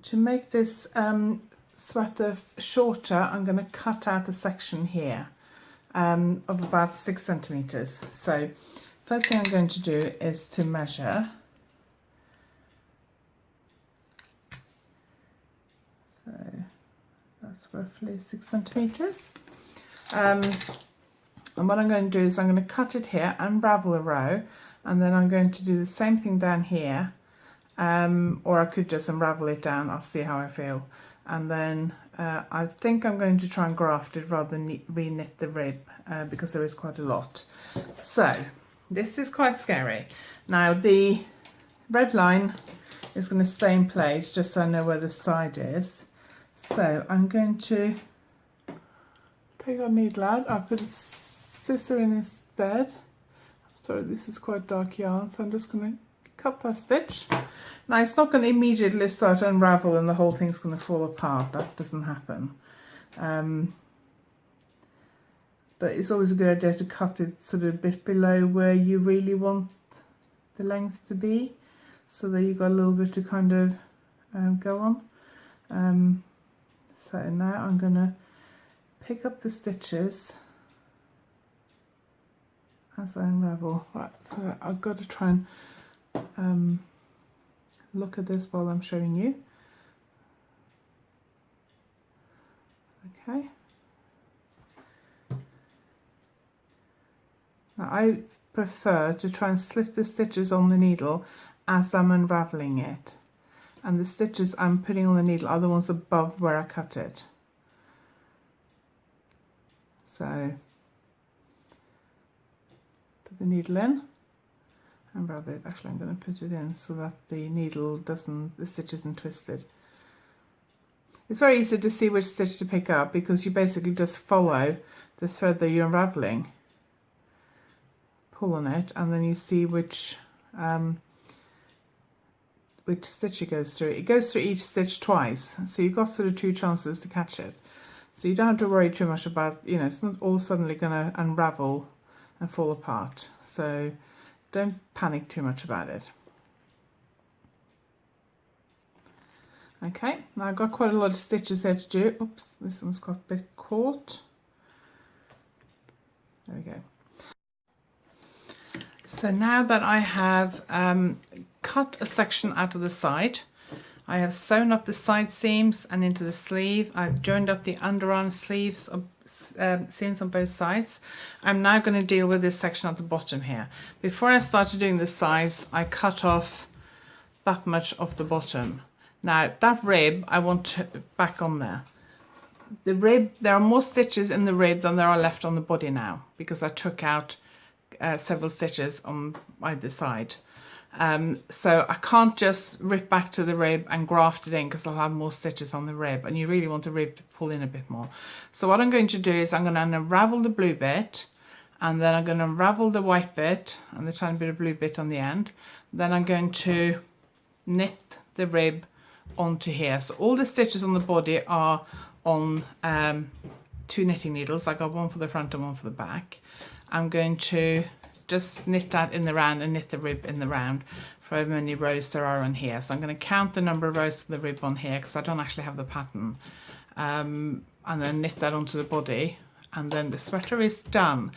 to make this sweater shorter, I'm going to cut out a section here of about 6 centimeters. So first thing I'm going to do is to measure. So that's roughly 6 centimeters. And what I'm going to do is I'm going to cut it here, unravel a row, and then I'm going to do the same thing down here. Or I could just unravel it down, I'll see how I feel. And then I think I'm going to try and graft it rather than re-knit the rib because there is quite a lot. So this is quite scary. Now the red line is going to stay in place just so I know where the side is. So I'm going to take our needle out. I'll put a scissor in instead. Sorry, this is quite dark yarn, so I'm just going to cut that stitch. Now it's not going to immediately start to unravel and the whole thing's going to fall apart. That doesn't happen. But it's always a good idea to cut it sort of a bit below where you really want the length to be, so that you've got a little bit to kind of go on. So now I'm going to pick up the stitches as I unravel. Right, so I've got to try and look at this while I'm showing you. Okay. Now I prefer to try and slip the stitches on the needle as I'm unraveling it, and the stitches I'm putting on the needle are the ones above where I cut it. So put the needle in and rub it. Actually, I'm going to put it in so that the needle doesn't, the stitch isn't twisted. It's very easy to see which stitch to pick up because you basically just follow the thread that you're unraveling, pull on it, and then you see which stitch it goes through. It goes through each stitch twice, so you've got sort of 2 chances to catch it. So you don't have to worry too much about, you know, it's not all suddenly going to unravel and fall apart. So don't panic too much about it. Okay, now I've got quite a lot of stitches there to do. Oops, this one's got a bit caught. There we go. So now that I have cut a section out of the side, I have sewn up the side seams and into the sleeve. I've joined up the underarm sleeves seams on both sides. I'm now going to deal with this section at the bottom here. Before I started doing the sides, I cut off that much of the bottom. Now that rib I want back on there. The rib, there are more stitches in the rib than there are left on the body now, because I took out several stitches on either side. So I can't just rip back to the rib and graft it in because I'll have more stitches on the rib, and you really want the rib to pull in a bit more. So what I'm going to do is I'm going to unravel the blue bit, and then I'm going to unravel the white bit and the tiny bit of blue bit on the end. Then I'm going to knit the rib onto here. So all the stitches on the body are on 2 knitting needles. I got one for the front and one for the back. I'm going to just knit that in the round and knit the rib in the round for however many rows there are on here. So I'm going to count the number of rows of the rib on here because I don't actually have the pattern, and then knit that onto the body, and then the sweater is done.